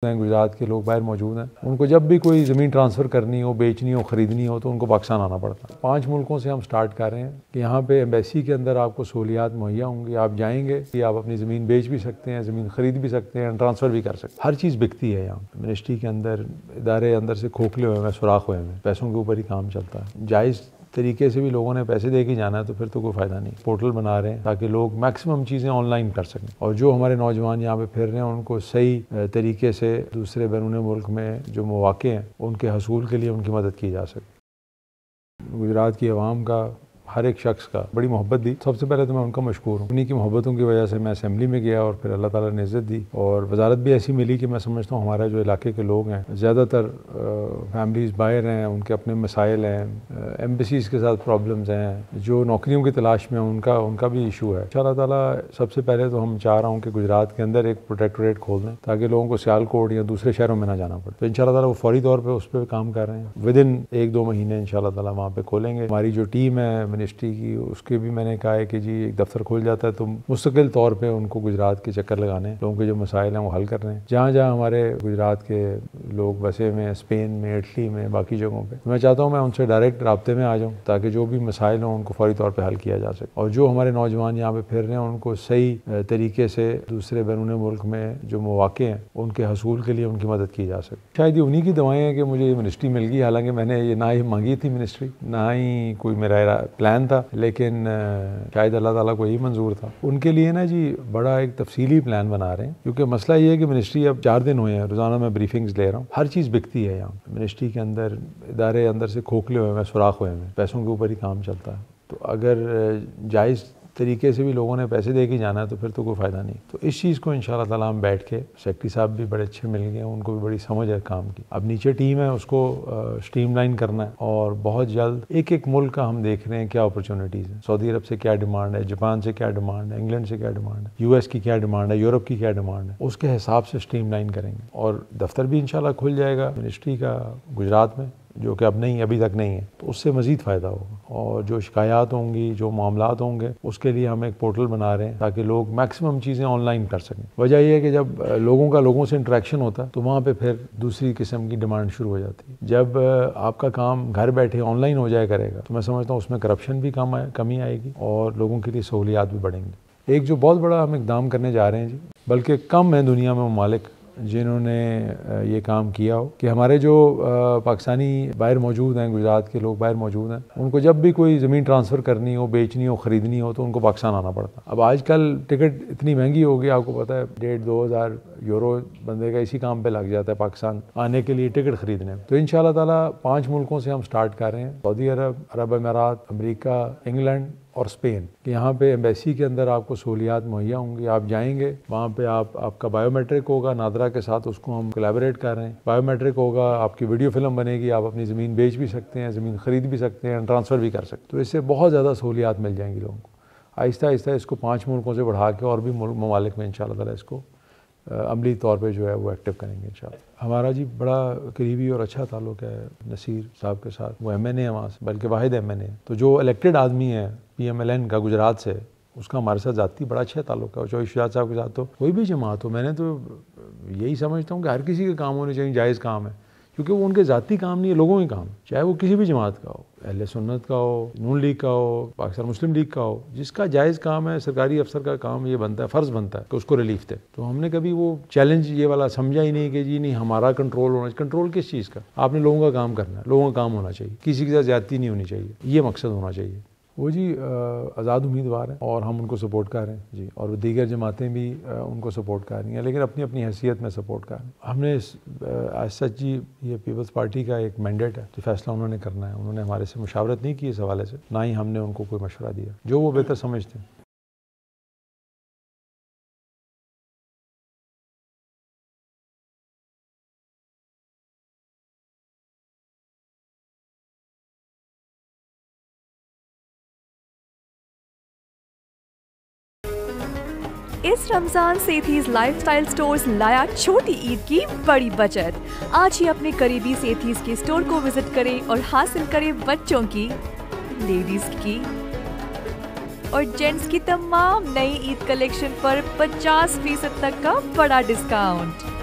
गुजरात के लोग बाहर मौजूद हैं, उनको जब भी कोई ज़मीन ट्रांसफ़र करनी हो, बेचनी हो, ख़रीदनी हो तो उनको पाकिस्तान आना पड़ता है। 5 मुल्कों से हम स्टार्ट कर रहे हैं कि यहाँ पे एम्बेसी के अंदर आपको सहूलियात मुहैया होंगी। आप जाएंगे कि आप अपनी ज़मीन बेच भी सकते हैं, ज़मीन ख़रीद भी सकते हैं, ट्रांसफ़र भी कर सकते हैं। हर चीज़ बिकती है यहाँ। मिनिस्ट्री के अंदर इदारे अंदर से खोखले हुए हैं, सुराख हुए हैं, पैसों के ऊपर ही काम चलता है। जायज़ तरीके से भी लोगों ने पैसे दे के जाना है तो फिर तो कोई फ़ायदा नहीं। पोर्टल बना रहे हैं ताकि लोग मैक्सिमम चीज़ें ऑनलाइन कर सकें, और जो हमारे नौजवान यहाँ पे फिर रहे हैं उनको सही तरीके से दूसरे बैरून मुल्क में जो मौक़े हैं उनके हसूल के लिए उनकी मदद की जा सके। गुजरात की आवाम का हर एक शख्स का बड़ी मोहब्बत दी। सबसे पहले तो मैं उनका मशकूर हूँ। उन्हीं की मोहब्बतों की वजह से मैं असेंबली में गया और फिर अल्लाह ताला ने इज़्ज़त दी, और वजारत भी ऐसी मिली कि मैं समझता हूँ हमारे जो इलाके के लोग हैं, ज़्यादातर फैमिलीज़ बाहर हैं, उनके अपने मसाइल हैं, एम्बेसीज़ के साथ प्रॉब्लम्स हैं, जो नौकरियों की तलाश में उनका भी इशू है। इंशाअल्लाह ताला सबसे पहले तो हम चाह रहा हूँ कि गुजरात के अंदर एक प्रोटेक्टोरेट खोल दें ताकि लोगों को सियालकोट या दूसरे शहरों में ना जाना पड़े। तो इंशाअल्लाह ताला वो फौरी तौर पर उस पर काम कर रहे हैं। विदिन 1-2 महीने इंशाअल्लाह ताला वहाँ पर खोलेंगे। हमारी जो टीम है मिनिस्ट्री की, उसके भी मैंने कहा है कि जी एक दफ्तर खुल जाता है तो मुस्तकिल तौर पे उनको गुजरात के चक्कर लगाने, लोगों के जो मसाइल हैं वो हल कर रहे हैं। जहाँ जहाँ हमारे गुजरात के लोग बसे में, स्पेन में, इटली में, बाकी जगहों पे, मैं चाहता हूँ मैं उनसे डायरेक्ट राब्ते में आ जाऊँ ताकि जो भी मसाइल हों उनको फौरी तौर पर हल किया जा सके, और जो हमारे नौजवान यहाँ पे फिर रहे हैं उनको सही तरीके से दूसरे बैरून मुल्क में जो मौक़े हैं उनके हसूल के लिए उनकी मदद की जा सके। शायद ये उन्हीं की दवाएँ हैं कि मुझे ये मिनिस्ट्री मिल गई। हालांकि मैंने ये ना ही मांगी थी मिनिस्ट्री, ना ही कोई मेरा प्लान था, लेकिन शायद अल्लाह ताला को यही मंजूर था। उनके लिए ना जी बड़ा एक तफसीली प्लान बना रहे हैं, क्योंकि मसला ये है कि मिनिस्ट्री अब 4 दिन हुए हैं, रोज़ाना मैं ब्रीफिंग्स ले रहा हूँ। हर चीज़ बिकती है यहाँ। मिनिस्ट्री के अंदर इदारे अंदर से खोखले हुए हैं, सुराख हुए हैं, पैसों के ऊपर ही काम चलता है। तो अगर जायज़ तरीके से भी लोगों ने पैसे दे के जाना है तो फिर तो कोई फ़ायदा नहीं। तो इस चीज़ को इंशाअल्लाह ताला हम बैठ के, सेक्रेटरी साहब भी बड़े अच्छे मिल गए, उनको भी बड़ी समझ है काम की। अब नीचे टीम है, उसको स्ट्रीमलाइन करना है, और बहुत जल्द एक एक मुल्क का हम देख रहे हैं क्या अपॉर्चुनिटीज़ हैं। सऊदी अरब से क्या डिमांड है, जापान से क्या डिमांड है, इंग्लैंड से क्या डिमांड है, US की क्या डिमांड है, यूरोप की क्या डिमांड है, उसके हिसाब से स्ट्रीमलाइन करेंगे। और दफ्तर भी इंशाअल्लाह खुल जाएगा मिनिस्ट्री का गुजरात में, जो कि अभी तक नहीं है, तो उससे मज़ीद फ़ायदा होगा। और जो शिकायत होंगी, जो मामलात होंगे, उसके लिए हम एक पोर्टल बना रहे हैं ताकि लोग मैक्सिमम चीज़ें ऑनलाइन कर सकें। वजह यह है कि जब लोगों से इंटरेक्शन होता है तो वहाँ पे फिर दूसरी किस्म की डिमांड शुरू हो जाती है। जब आपका काम घर बैठे ऑनलाइन हो जाया करेगा तो मैं समझता हूँ उसमें करप्शन भी कमी आएगी और लोगों के लिए सहूलियात भी बढ़ेंगी। एक जो बहुत बड़ा हम इक़दाम करने जा रहे हैं जी, बल्कि कम है दुनिया में ममालिक जिन्होंने ये काम किया हो, कि हमारे जो पाकिस्तानी बाहर मौजूद हैं, गुजरात के लोग बाहर मौजूद हैं, उनको जब भी कोई ज़मीन ट्रांसफ़र करनी हो, बेचनी हो, ख़रीदनी हो तो उनको पाकिस्तान आना पड़ता। अब आजकल टिकट इतनी महंगी हो गई, आपको पता है 1,500-2 हज़ार यूरो बंदे का इसी काम पे लग जाता है पाकिस्तान आने के लिए टिकट ख़रीदने। तो इंशाअल्लाह ताला 5 मुल्कों से हम स्टार्ट कर रहे हैं, सऊदी अरब, अरब अमीरात, अमेरिका, इंग्लैंड और स्पेन, कि यहाँ पे एम्बेसी के अंदर आपको सहूलियात मुहैया होंगी। आप जाएंगे वहाँ पे आपका बायोमेट्रिक होगा, नादरा के साथ उसको हम कोलैबोरेट कर रहे हैं। बायोमेट्रिक होगा, आपकी वीडियो फिल्म बनेगी, आप अपनी ज़मीन बेच भी सकते हैं, ज़मीन ख़रीद भी सकते हैं, ट्रांसफ़र भी कर सकते हैं। तो इससे बहुत ज़्यादा सहूलियात मिल जाएंगी लोगों को। आहिस्ता आहिस्ता इसको 5 मुल्कों से बढ़ा के और भी ममालिक में इंशाअल्लाह ताला इसको अमली तौर पे जो है वो एक्टिव करेंगे इंशाअल्लाह। हमारा जी बड़ा करीबी और अच्छा ताल्लुक़ है नसीर साहब के साथ। वो MNA है वहाँ से, बल्कि वाहिद MNA। तो जो इलेक्टेड आदमी है PMLN का गुजरात से, उसका हमारे साथ ज़ाती बड़ा अच्छा ताल्लुक़ है। और चौधरी शुजात साहब के साथ तो कोई भी जमात हो, मैंने तो यही समझता हूँ कि हर किसी के काम होने चाहिए, जायज़ काम है, क्योंकि वो उनके ज़ाती काम नहीं है, लोगों के काम, चाहे वो किसी भी जमात का हो, अहले सुन्नत का हो, नून लीग का हो, पाकिस्तान मुस्लिम लीग का हो, जिसका जायज़ काम है, सरकारी अफसर का काम ये बनता है, फ़र्ज़ बनता है कि उसको रिलीफ दे। तो हमने कभी वो चैलेंज ये वाला समझा ही नहीं कि जी नहीं हमारा कंट्रोल होना चाहिए। कंट्रोल किस चीज़ का? आपने लोगों का काम करना है, लोगों का काम होना चाहिए, किसी के साथ ज़्यादती नहीं होनी चाहिए, ये मकसद होना चाहिए। वो जी आज़ाद उम्मीदवार हैं और हम उनको सपोर्ट कर रहे हैं जी, और दीगर जमातें भी उनको सपोर्ट कर रही हैं, लेकिन अपनी अपनी हैसियत में सपोर्ट कर रहे हैं। हमने आज सच जी ये पीपल्स पार्टी का एक मैंडेट है, तो फैसला उन्होंने करना है। उन्होंने हमारे से मुशावरत नहीं की इस हवाले से, ना ही हमने उनको कोई मशवरा दिया, जो वो बेहतर समझते हैं। इस रमजान सेठीज लाइफस्टाइल स्टोर्स लाया छोटी ईद की बड़ी बचत। आज ही अपने करीबी सेठीज के स्टोर को विजिट करें और हासिल करें बच्चों की, लेडीज की और जेंट्स की तमाम नई ईद कलेक्शन पर 50% तक का बड़ा डिस्काउंट।